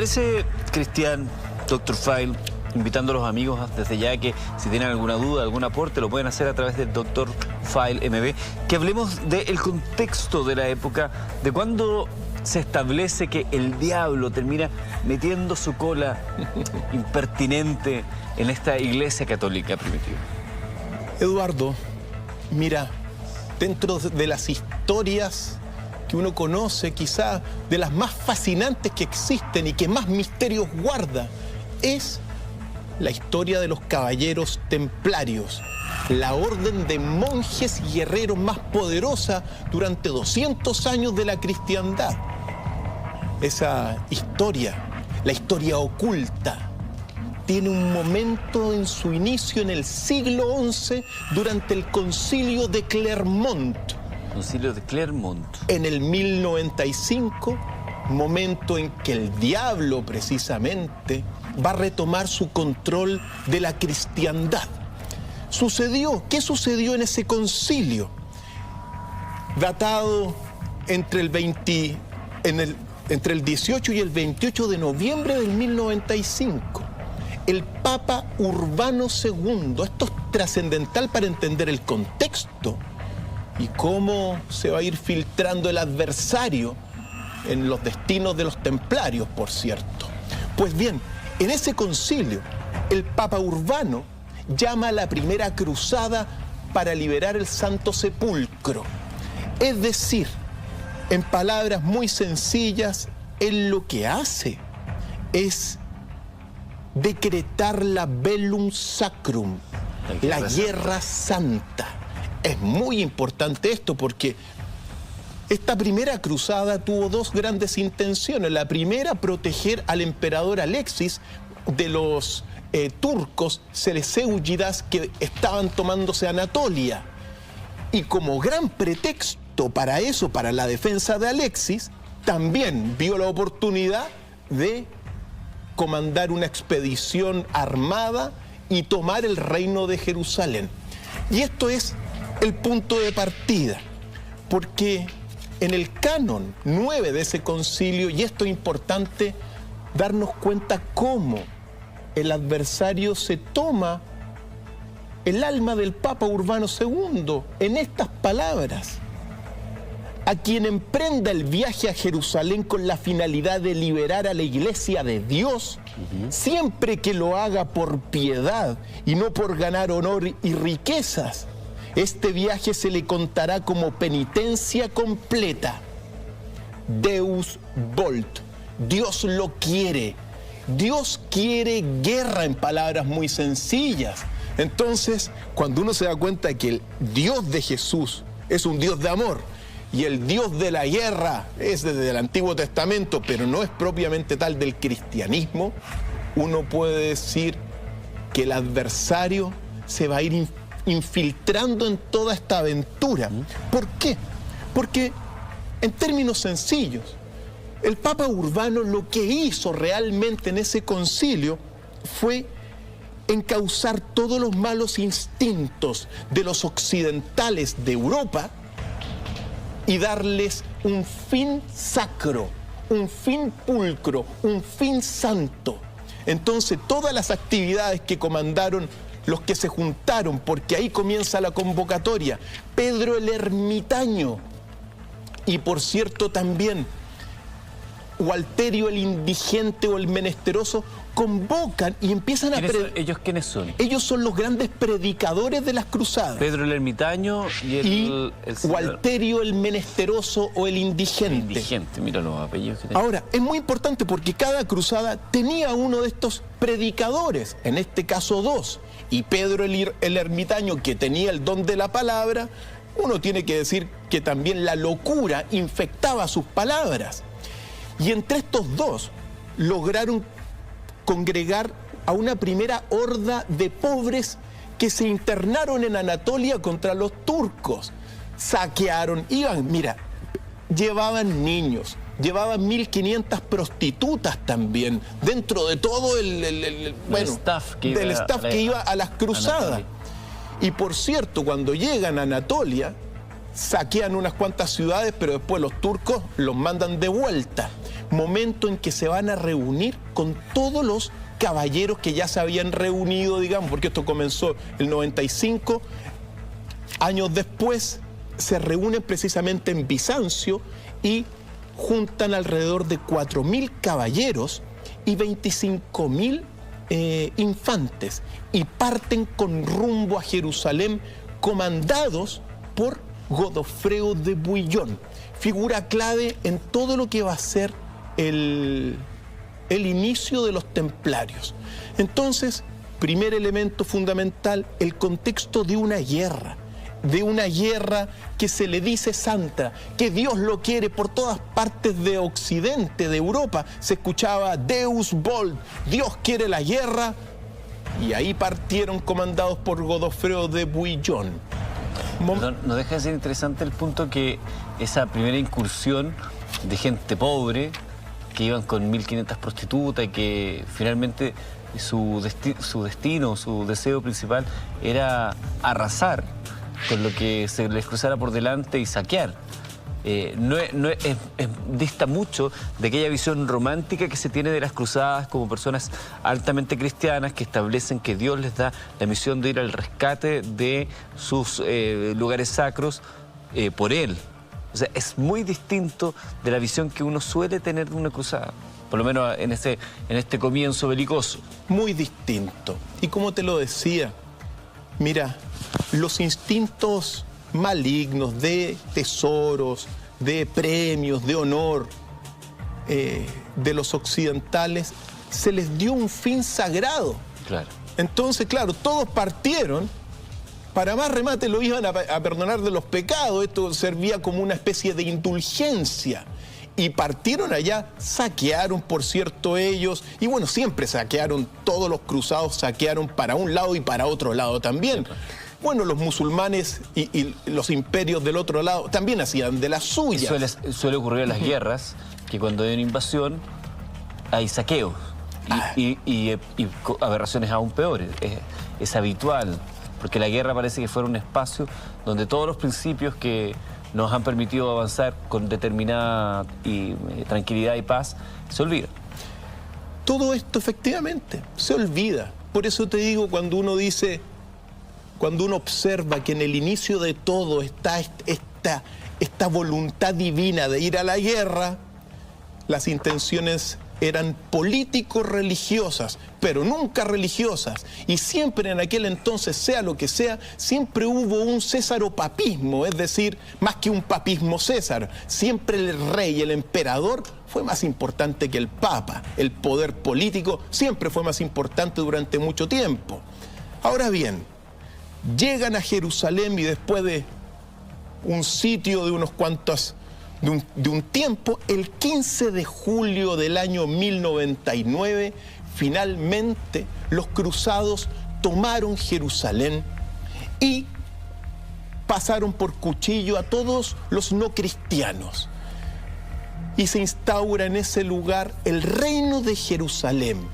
parece, Cristian, Dr. File, invitando a los amigos desde ya que si tienen alguna duda, algún aporte, lo pueden hacer a través del Dr. File MB, que hablemos del contexto de la época, de cuando se establece que el diablo termina metiendo su cola impertinente en esta iglesia católica primitiva. Eduardo, mira, dentro de las historias que uno conoce, quizá de las más fascinantes que existen y que más misterios guarda, es la historia de los caballeros templarios, la orden de monjes y guerreros más poderosa durante 200 años de la cristiandad. Esa historia, la historia oculta, tiene un momento en su inicio en el siglo XI durante el Concilio de Clermont. Concilio de Clermont. En el 1095, momento en que el diablo precisamente va a retomar su control de la cristiandad. ¿Qué sucedió en ese concilio? Datado entre el 18 y el 28 de noviembre del 1095. El Papa Urbano II, esto es trascendental para entender el contexto y cómo se va a ir filtrando el adversario en los destinos de los templarios, por cierto. Pues bien, en ese concilio, el Papa Urbano llama a la primera cruzada para liberar el Santo Sepulcro. Es decir, en palabras muy sencillas, él lo que hace es decretar la Bellum Sacrum, la guerra santa. Es muy importante esto porque esta primera cruzada tuvo dos grandes intenciones. La primera, proteger al emperador Alexis de los turcos seleucidas que estaban tomándose Anatolia. Y como gran pretexto para eso, para la defensa de Alexis, también vio la oportunidad de comandar una expedición armada y tomar el reino de Jerusalén. Y esto es el punto de partida, porque en el canon 9 de ese concilio, y esto es importante darnos cuenta cómo el adversario se toma el alma del Papa Urbano II en estas palabras: a quien emprenda el viaje a Jerusalén con la finalidad de liberar a la iglesia de Dios, siempre que lo haga por piedad y no por ganar honor y riquezas, este viaje se le contará como penitencia completa. Deus vult, Dios lo quiere. Dios quiere guerra, en palabras muy sencillas. Entonces, cuando uno se da cuenta que el Dios de Jesús es un Dios de amor y el Dios de la guerra es desde el Antiguo Testamento, pero no es propiamente tal del cristianismo, uno puede decir que el adversario se va a ir infiltrando en toda esta aventura. ¿Por qué? Porque, en términos sencillos, el Papa Urbano lo que hizo realmente en ese concilio fue encauzar todos los malos instintos de los occidentales de Europa y darles un fin sacro, un fin pulcro, un fin santo. Entonces, todas las actividades que comandaron los que se juntaron, porque ahí comienza la convocatoria, Pedro el Ermitaño, y por cierto también Gualterio el Indigente o el Menesteroso, convocan y empiezan a... ¿Ellos quiénes son? Ellos son los grandes predicadores de las cruzadas. Pedro el Ermitaño y el Gualterio el Menesteroso o el Indigente. El Indigente, mira los apellidos que tiene. Ahora, es muy importante porque cada cruzada tenía uno de estos predicadores, en este caso dos. Y Pedro el Ermitaño, que tenía el don de la palabra, uno tiene que decir que también la locura infectaba sus palabras. Y entre estos dos lograron congregar a una primera horda de pobres que se internaron en Anatolia contra los turcos. Saquearon, llevaban niños, llevaban 1500 prostitutas también, dentro de todo el staff que iba a las cruzadas. Y por cierto, cuando llegan a Anatolia, saquean unas cuantas ciudades, pero después los turcos los mandan de vuelta. momento en que se van a reunir con todos los caballeros que ya se habían reunido, digamos, porque esto comenzó el 95, años después se reúnen precisamente en Bizancio y juntan alrededor de 4.000 caballeros y 25.000 infantes y parten con rumbo a Jerusalén comandados por Godofredo de Bouillon, figura clave en todo lo que va a ser el inicio de los templarios. Entonces, primer elemento fundamental, el contexto de una guerra que se le dice santa, que Dios lo quiere por todas partes de Occidente, de Europa. Se escuchaba Deus Vult, Dios quiere la guerra, y ahí partieron comandados por Godofredo de Bouillon. No deja de ser interesante el punto que esa primera incursión de gente pobre, que iban con 1.500 prostitutas y que finalmente su destino, su deseo principal era arrasar con lo que se les cruzara por delante y saquear. Dista mucho de aquella visión romántica que se tiene de las cruzadas como personas altamente cristianas que establecen que Dios les da la misión de ir al rescate de sus lugares sacros por Él. O sea, es muy distinto de la visión que uno suele tener de una cruzada, por lo menos en este comienzo belicoso. Muy distinto. Y como te lo decía, mira, los instintos malignos de tesoros, de premios, de honor de los occidentales, se les dio un fin sagrado. Claro. Entonces, claro, todos partieron, para más remate lo iban a perdonar de los pecados, esto servía como una especie de indulgencia. Y partieron allá, saquearon, por cierto, ellos, y bueno, siempre saquearon, todos los cruzados saquearon para un lado y para otro lado también. Bueno, los musulmanes y los imperios del otro lado también hacían de las suyas. Suele ocurrir en las guerras, que cuando hay una invasión hay saqueos y aberraciones aún peores. Es habitual, porque la guerra parece que fuera un espacio donde todos los principios que nos han permitido avanzar con determinada tranquilidad y paz se olvidan. Todo esto efectivamente se olvida. Por eso te digo, cuando uno observa que en el inicio de todo está esta voluntad divina de ir a la guerra, las intenciones eran político-religiosas, pero nunca religiosas. Y siempre en aquel entonces, sea lo que sea, siempre hubo un césaropapismo, es decir, más que un papismo César. Siempre el rey, el emperador, fue más importante que el papa. El poder político siempre fue más importante durante mucho tiempo. Ahora bien, llegan a Jerusalén y después de un sitio de unos cuantos, de un tiempo, el 15 de julio del año 1099, finalmente los cruzados tomaron Jerusalén y pasaron por cuchillo a todos los no cristianos. Y se instaura en ese lugar el reino de Jerusalén.